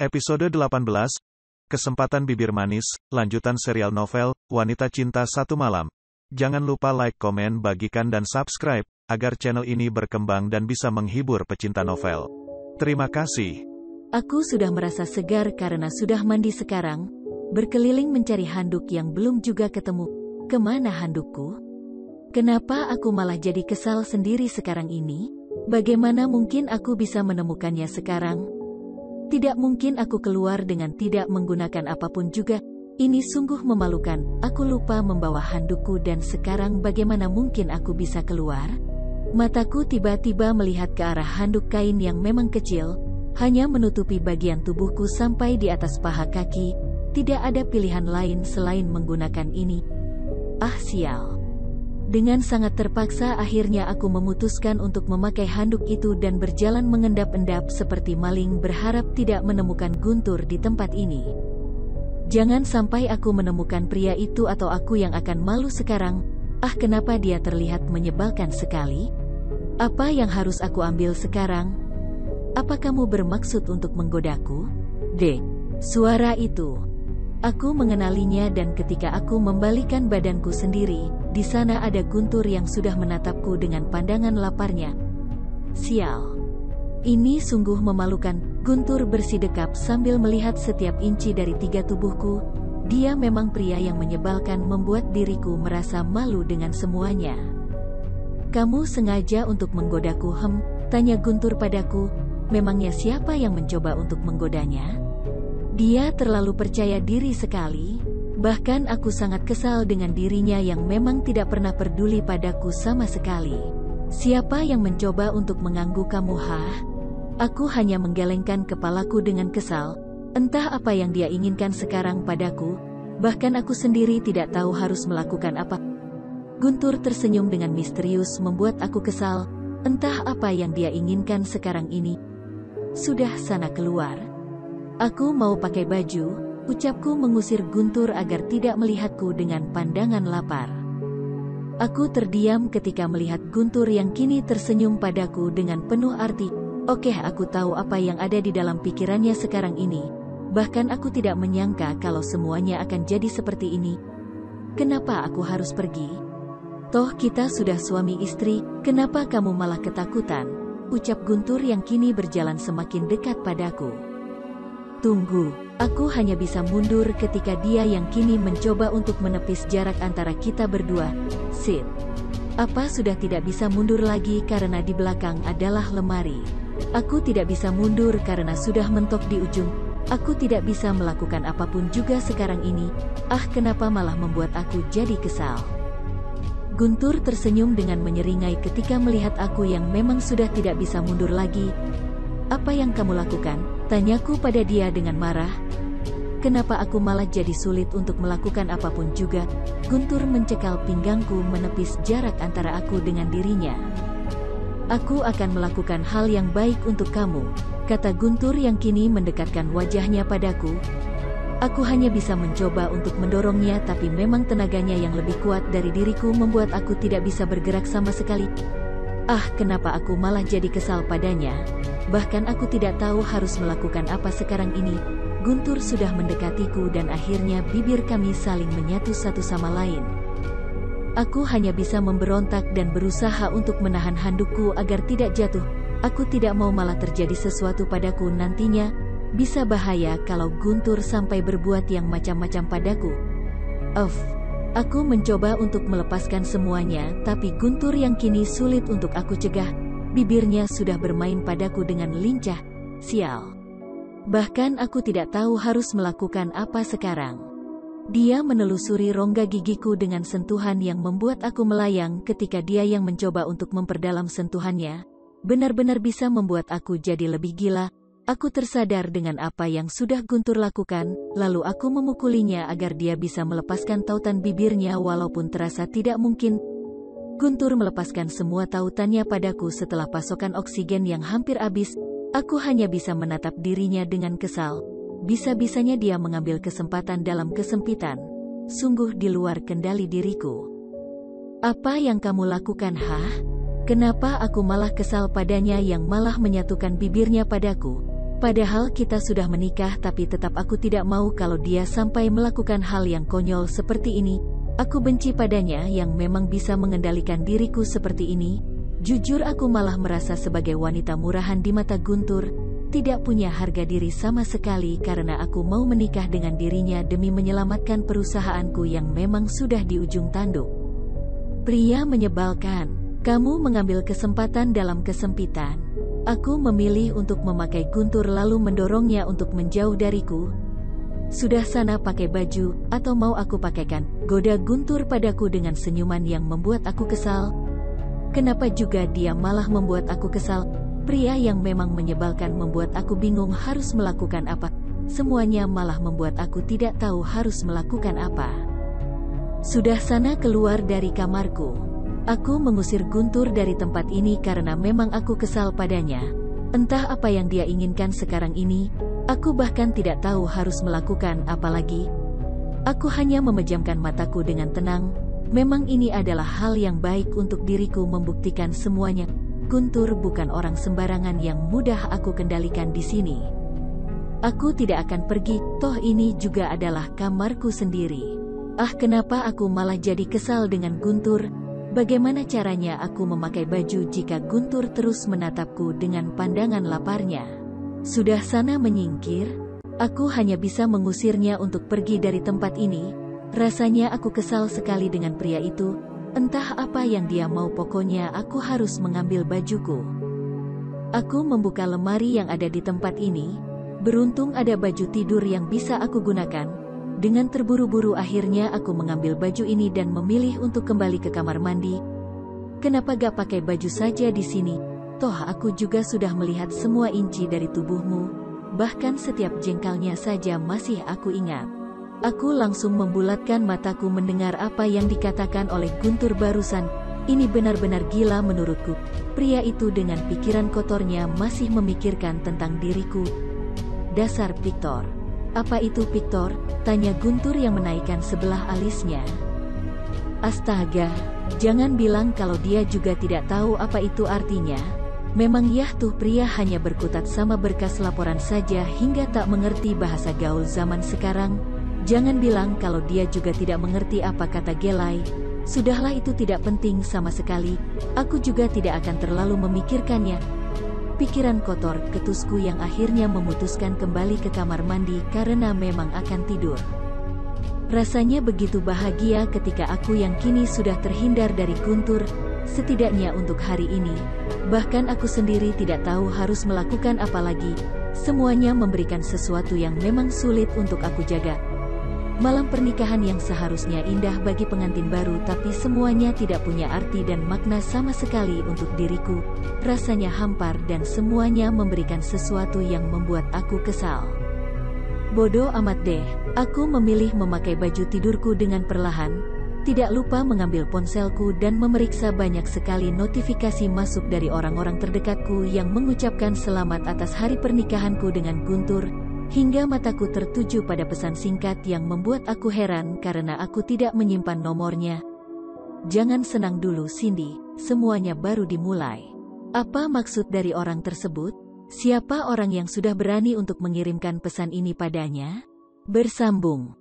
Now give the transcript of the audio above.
Episode 18, Kesempatan Bibir Manis, lanjutan serial novel, Wanita Cinta Satu Malam. Jangan lupa like, komen, bagikan dan subscribe, agar channel ini berkembang dan bisa menghibur pecinta novel. Terima kasih. Aku sudah merasa segar karena sudah mandi sekarang, berkeliling mencari handuk yang belum juga ketemu. Kemana handukku? Kenapa aku malah jadi kesal sendiri sekarang ini? Bagaimana mungkin aku bisa menemukannya sekarang? Tidak mungkin aku keluar dengan tidak menggunakan apapun juga. Ini sungguh memalukan. Aku lupa membawa handukku dan sekarang bagaimana mungkin aku bisa keluar? Mataku tiba-tiba melihat ke arah handuk kain yang memang kecil, hanya menutupi bagian tubuhku sampai di atas paha kaki. Tidak ada pilihan lain selain menggunakan ini. Ah, sial. Dengan sangat terpaksa akhirnya aku memutuskan untuk memakai handuk itu dan berjalan mengendap-endap seperti maling berharap tidak menemukan Guntur di tempat ini. Jangan sampai aku menemukan pria itu atau aku yang akan malu sekarang. Ah, kenapa dia terlihat menyebalkan sekali? Apa yang harus aku ambil sekarang? Apa kamu bermaksud untuk menggodaku? Suara itu. Aku mengenalinya dan ketika aku membalikan badanku sendiri, di sana ada Guntur yang sudah menatapku dengan pandangan laparnya. Sial. Ini sungguh memalukan. Guntur bersidekap sambil melihat setiap inci dari 3 tubuhku. Dia memang pria yang menyebalkan membuat diriku merasa malu dengan semuanya. Kamu sengaja untuk menggodaku, tanya Guntur padaku. Memangnya siapa yang mencoba untuk menggodanya? Dia terlalu percaya diri sekali. Bahkan aku sangat kesal dengan dirinya yang memang tidak pernah peduli padaku sama sekali. Siapa yang mencoba untuk mengganggu kamu, Aku hanya menggelengkan kepalaku dengan kesal. Entah apa yang dia inginkan sekarang padaku. Bahkan aku sendiri tidak tahu harus melakukan apa. Guntur tersenyum dengan misterius membuat aku kesal. Entah apa yang dia inginkan sekarang ini. Sudah, sana keluar. Aku mau pakai baju, ucapku mengusir Guntur agar tidak melihatku dengan pandangan lapar. Aku terdiam ketika melihat Guntur yang kini tersenyum padaku dengan penuh arti. Oke, aku tahu apa yang ada di dalam pikirannya sekarang ini. Bahkan aku tidak menyangka kalau semuanya akan jadi seperti ini. Kenapa aku harus pergi? Toh kita sudah suami istri, kenapa kamu malah ketakutan? Ucap Guntur yang kini berjalan semakin dekat padaku. Tunggu, aku hanya bisa mundur ketika dia yang kini mencoba untuk menepis jarak antara kita berdua. Sit. Apa sudah tidak bisa mundur lagi karena di belakang adalah lemari? Aku tidak bisa mundur karena sudah mentok di ujung. Aku tidak bisa melakukan apapun juga sekarang ini. Ah, kenapa malah membuat aku jadi kesal? Guntur tersenyum dengan menyeringai ketika melihat aku yang memang sudah tidak bisa mundur lagi. Apa yang kamu lakukan? Tanyaku pada dia dengan marah. Kenapa aku malah jadi sulit untuk melakukan apapun juga? Guntur mencekal pinggangku menepis jarak antara aku dengan dirinya. Aku akan melakukan hal yang baik untuk kamu, kata Guntur yang kini mendekatkan wajahnya padaku. Aku hanya bisa mencoba untuk mendorongnya tapi memang tenaganya yang lebih kuat dari diriku membuat aku tidak bisa bergerak sama sekali. Ah, kenapa aku malah jadi kesal padanya? Bahkan aku tidak tahu harus melakukan apa sekarang ini. Guntur sudah mendekatiku dan akhirnya bibir kami saling menyatu satu sama lain. Aku hanya bisa memberontak dan berusaha untuk menahan handukku agar tidak jatuh. Aku tidak mau malah terjadi sesuatu padaku nantinya. Bisa bahaya kalau Guntur sampai berbuat yang macam-macam padaku. Aku mencoba untuk melepaskan semuanya, tapi Guntur yang kini sulit untuk aku cegah. Bibirnya sudah bermain padaku dengan lincah. Sial. Bahkan aku tidak tahu harus melakukan apa sekarang. Dia menelusuri rongga gigiku dengan sentuhan yang membuat aku melayang ketika dia yang mencoba untuk memperdalam sentuhannya. Benar-benar bisa membuat aku jadi lebih gila. Aku tersadar dengan apa yang sudah Guntur lakukan, lalu aku memukulinya agar dia bisa melepaskan tautan bibirnya walaupun terasa tidak mungkin. Guntur melepaskan semua tautannya padaku setelah pasokan oksigen yang hampir habis. Aku hanya bisa menatap dirinya dengan kesal. Bisa-bisanya dia mengambil kesempatan dalam kesempitan. Sungguh di luar kendali diriku. Apa yang kamu lakukan, Kenapa aku malah kesal padanya yang malah menyatukan bibirnya padaku? Padahal kita sudah menikah, tapi tetap aku tidak mau kalau dia sampai melakukan hal yang konyol seperti ini. Aku benci padanya yang memang bisa mengendalikan diriku seperti ini. Jujur aku malah merasa sebagai wanita murahan di mata Guntur, tidak punya harga diri sama sekali karena aku mau menikah dengan dirinya demi menyelamatkan perusahaanku yang memang sudah di ujung tanduk. Pria menyebalkan, kamu mengambil kesempatan dalam kesempitan. Aku memilih untuk memakai Guntur lalu mendorongnya untuk menjauh dariku. Sudah sana pakai baju, atau mau aku pakaikan? Goda Guntur padaku dengan senyuman yang membuat aku kesal. Kenapa juga dia malah membuat aku kesal? Pria yang memang menyebalkan membuat aku bingung harus melakukan apa. Semuanya malah membuat aku tidak tahu harus melakukan apa. Sudah sana keluar dari kamarku. Aku mengusir Guntur dari tempat ini karena memang aku kesal padanya. Entah apa yang dia inginkan sekarang ini, aku bahkan tidak tahu harus melakukan apa lagi. Aku hanya memejamkan mataku dengan tenang. Memang ini adalah hal yang baik untuk diriku membuktikan semuanya. Guntur bukan orang sembarangan yang mudah aku kendalikan di sini. Aku tidak akan pergi, toh ini juga adalah kamarku sendiri. Ah, kenapa aku malah jadi kesal dengan Guntur? Bagaimana caranya aku memakai baju jika Guntur terus menatapku dengan pandangan laparnya? Sudah sana menyingkir, aku hanya bisa mengusirnya untuk pergi dari tempat ini. Rasanya aku kesal sekali dengan pria itu. Entah apa yang dia mau, pokoknya aku harus mengambil bajuku. Aku membuka lemari yang ada di tempat ini. Beruntung ada baju tidur yang bisa aku gunakan. Dengan terburu-buru akhirnya aku mengambil baju ini dan memilih untuk kembali ke kamar mandi. Kenapa gak pakai baju saja di sini? Toh aku juga sudah melihat semua inci dari tubuhmu. Bahkan setiap jengkalnya saja masih aku ingat. Aku langsung membulatkan mataku mendengar apa yang dikatakan oleh Guntur barusan. Ini benar-benar gila menurutku. Pria itu dengan pikiran kotornya masih memikirkan tentang diriku. Dasar Piktor. Apa itu Piktor? Tanya Guntur yang menaikkan sebelah alisnya. Astaga, jangan bilang kalau dia juga tidak tahu apa itu artinya. Memang yah tuh pria hanya berkutat sama berkas laporan saja hingga tak mengerti bahasa gaul zaman sekarang. Jangan bilang kalau dia juga tidak mengerti apa kata gelai. Sudahlah, itu tidak penting sama sekali. Aku juga tidak akan terlalu memikirkannya. Pikiran kotor, ketusku yang akhirnya memutuskan kembali ke kamar mandi karena memang akan tidur. Rasanya begitu bahagia ketika aku yang kini sudah terhindar dari Guntur, setidaknya untuk hari ini. Bahkan aku sendiri tidak tahu harus melakukan apa lagi. Semuanya memberikan sesuatu yang memang sulit untuk aku jaga. Malam pernikahan yang seharusnya indah bagi pengantin baru, tapi semuanya tidak punya arti dan makna sama sekali untuk diriku. Rasanya hampar dan semuanya memberikan sesuatu yang membuat aku kesal. Bodoh amat deh, aku memilih memakai baju tidurku dengan perlahan. Tidak lupa mengambil ponselku dan memeriksa banyak sekali notifikasi masuk dari orang-orang terdekatku yang mengucapkan selamat atas hari pernikahanku dengan Guntur. Hingga mataku tertuju pada pesan singkat yang membuat aku heran karena aku tidak menyimpan nomornya. Jangan senang dulu Cindy, semuanya baru dimulai. Apa maksud dari orang tersebut? Siapa orang yang sudah berani untuk mengirimkan pesan ini padanya? Bersambung.